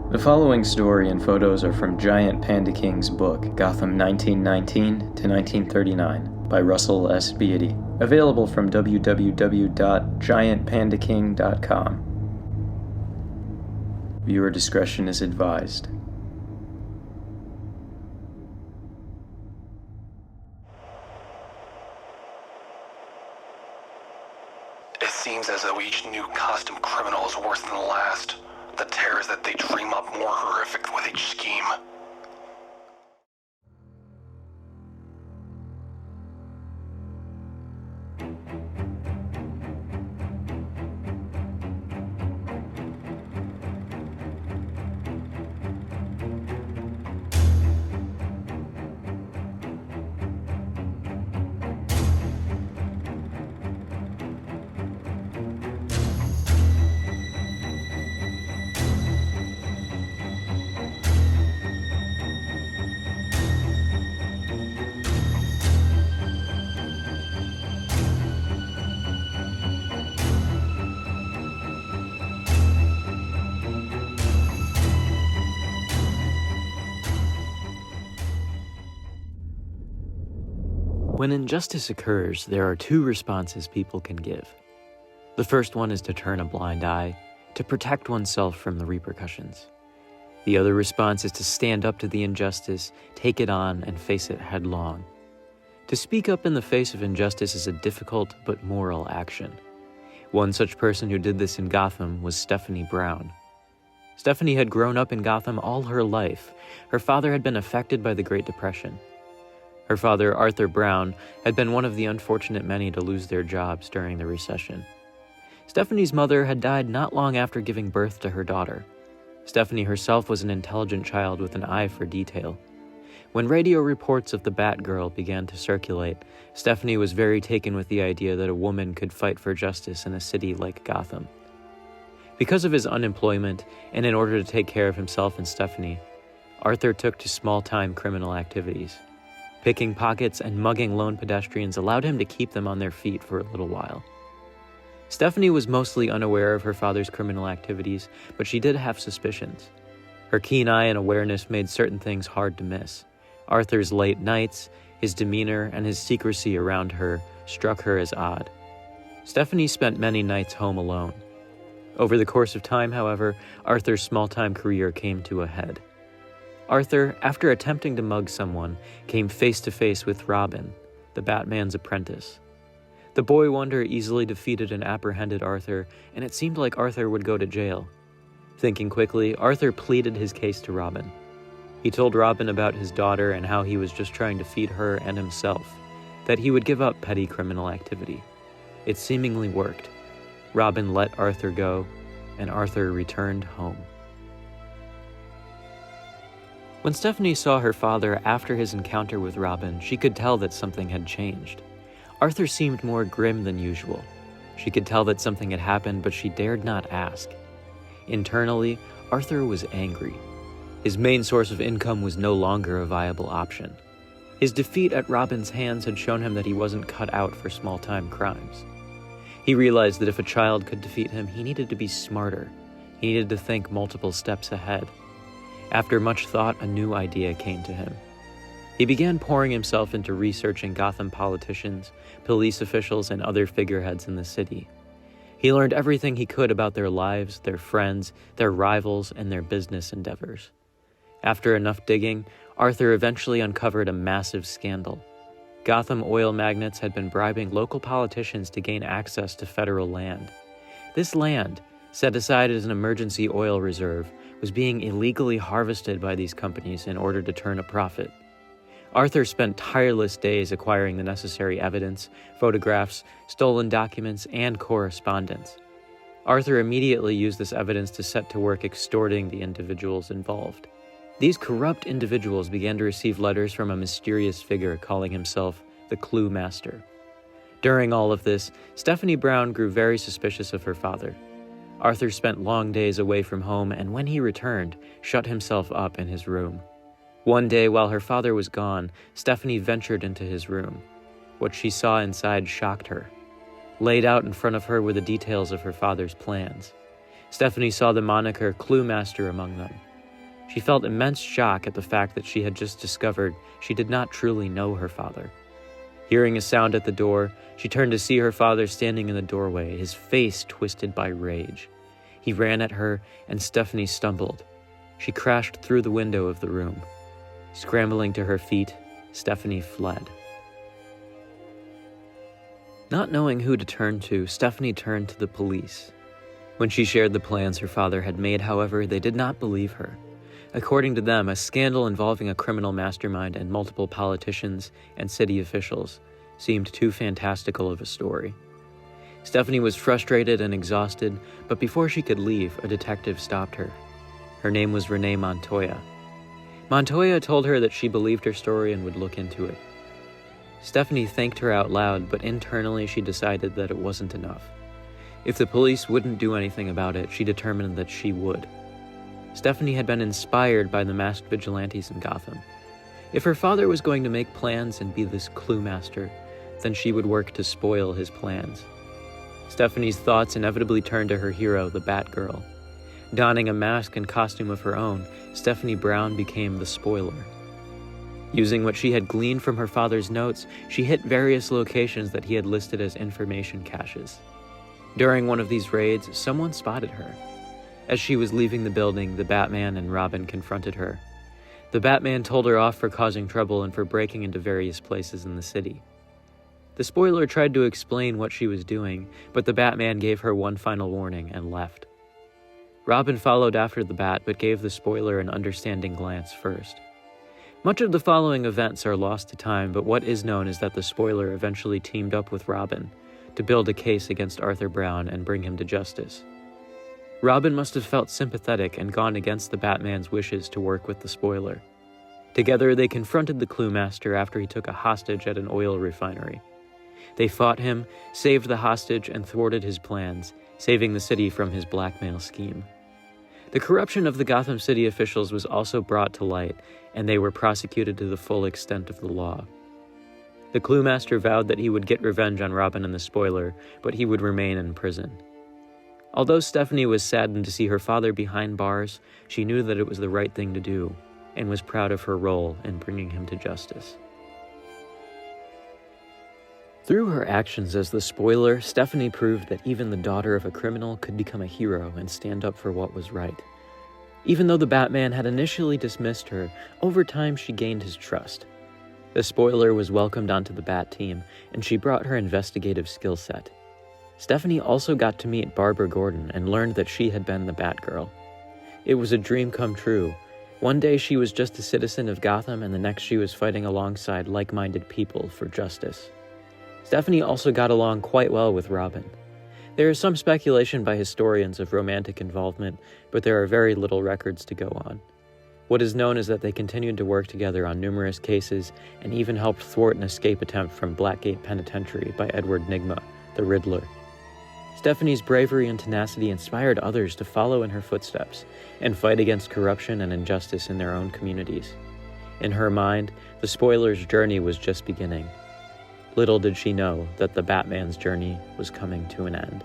The following story and photos are from GiantPandaKing's book, Gotham 1919 to 1939, by Russell S. Beatty, available from www.giantpandaking.com. Viewer discretion is advised. It seems as though each new costume criminal is worse than the last. The terrors that they dream up more horrific with each scheme. When injustice occurs, there are two responses people can give. The first one is to turn a blind eye, to protect oneself from the repercussions. The other response is to stand up to the injustice, take it on, and face it headlong. To speak up in the face of injustice is a difficult but moral action. One such person who did this in Gotham was Stephanie Brown. Stephanie had grown up in Gotham all her life. Her father had been affected by the Great Depression. Her father, Arthur Brown, had been one of the unfortunate many to lose their jobs during the recession. Stephanie's mother had died not long after giving birth to her daughter. Stephanie herself was an intelligent child with an eye for detail. When radio reports of the Batgirl began to circulate, Stephanie was very taken with the idea that a woman could fight for justice in a city like Gotham. Because of his unemployment, and in order to take care of himself and Stephanie, Arthur took to small-time criminal activities. Picking pockets and mugging lone pedestrians allowed him to keep them on their feet for a little while. Stephanie was mostly unaware of her father's criminal activities, but she did have suspicions. Her keen eye and awareness made certain things hard to miss. Arthur's late nights, his demeanor, and his secrecy around her struck her as odd. Stephanie spent many nights home alone. Over the course of time, however, Arthur's small-time career came to a head. Arthur, after attempting to mug someone, came face-to-face with Robin, the Batman's apprentice. The boy wonder easily defeated and apprehended Arthur, and it seemed like Arthur would go to jail. Thinking quickly, Arthur pleaded his case to Robin. He told Robin about his daughter and how he was just trying to feed her and himself, that he would give up petty criminal activity. It seemingly worked. Robin let Arthur go, and Arthur returned home. When Stephanie saw her father after his encounter with Robin, she could tell that something had changed. Arthur seemed more grim than usual. She could tell that something had happened, but she dared not ask. Internally, Arthur was angry. His main source of income was no longer a viable option. His defeat at Robin's hands had shown him that he wasn't cut out for small-time crimes. He realized that if a child could defeat him, he needed to be smarter. He needed to think multiple steps ahead. After much thought, a new idea came to him. He began pouring himself into researching Gotham politicians, police officials, and other figureheads in the city. He learned everything he could about their lives, their friends, their rivals, and their business endeavors. After enough digging, Arthur eventually uncovered a massive scandal. Gotham oil magnates had been bribing local politicians to gain access to federal land. This land, set aside as an emergency oil reserve, was being illegally harvested by these companies in order to turn a profit. Arthur spent tireless days acquiring the necessary evidence, photographs, stolen documents, and correspondence. Arthur immediately used this evidence to set to work extorting the individuals involved. These corrupt individuals began to receive letters from a mysterious figure calling himself the Cluemaster. During all of this, Stephanie Brown grew very suspicious of her father. Arthur spent long days away from home, and when he returned, shut himself up in his room. One day, while her father was gone, Stephanie ventured into his room. What she saw inside shocked her. Laid out in front of her were the details of her father's plans. Stephanie saw the moniker Cluemaster among them. She felt immense shock at the fact that she had just discovered she did not truly know her father. Hearing a sound at the door, she turned to see her father standing in the doorway, his face twisted by rage. He ran at her, and Stephanie stumbled. She crashed through the window of the room. Scrambling to her feet, Stephanie fled. Not knowing who to turn to, Stephanie turned to the police. When she shared the plans her father had made, however, they did not believe her. According to them, a scandal involving a criminal mastermind and multiple politicians and city officials seemed too fantastical of a story. Stephanie was frustrated and exhausted, but before she could leave, a detective stopped her. Her name was Renee Montoya. Montoya told her that she believed her story and would look into it. Stephanie thanked her out loud, but internally she decided that it wasn't enough. If the police wouldn't do anything about it, she determined that she would. Stephanie had been inspired by the masked vigilantes in Gotham. If her father was going to make plans and be this Cluemaster, then she would work to spoil his plans. Stephanie's thoughts inevitably turned to her hero, the Batgirl. Donning a mask and costume of her own, Stephanie Brown became the spoiler. Using what she had gleaned from her father's notes, she hit various locations that he had listed as information caches. During one of these raids, someone spotted her. As she was leaving the building, the Batman and Robin confronted her. The Batman told her off for causing trouble and for breaking into various places in the city. The spoiler tried to explain what she was doing, but the Batman gave her one final warning and left. Robin followed after the Bat, but gave the spoiler an understanding glance first. Much of the following events are lost to time, but what is known is that the spoiler eventually teamed up with Robin to build a case against Arthur Brown and bring him to justice. Robin must have felt sympathetic and gone against the Batman's wishes to work with the spoiler. Together, they confronted the Cluemaster after he took a hostage at an oil refinery. They fought him, saved the hostage, and thwarted his plans, saving the city from his blackmail scheme. The corruption of the Gotham City officials was also brought to light, and they were prosecuted to the full extent of the law. The Cluemaster vowed that he would get revenge on Robin and the spoiler, but he would remain in prison. Although Stephanie was saddened to see her father behind bars, she knew that it was the right thing to do, and was proud of her role in bringing him to justice. Through her actions as the spoiler, Stephanie proved that even the daughter of a criminal could become a hero and stand up for what was right. Even though the Batman had initially dismissed her, over time she gained his trust. The spoiler was welcomed onto the Bat team, and she brought her investigative skill set. Stephanie also got to meet Barbara Gordon and learned that she had been the Batgirl. It was a dream come true. One day she was just a citizen of Gotham, and the next she was fighting alongside like-minded people for justice. Stephanie also got along quite well with Robin. There is some speculation by historians of romantic involvement, but there are very little records to go on. What is known is that they continued to work together on numerous cases and even helped thwart an escape attempt from Blackgate Penitentiary by Edward Nygma, the Riddler. Stephanie's bravery and tenacity inspired others to follow in her footsteps and fight against corruption and injustice in their own communities. In her mind, the spoiler's journey was just beginning. Little did she know that the Batman's journey was coming to an end.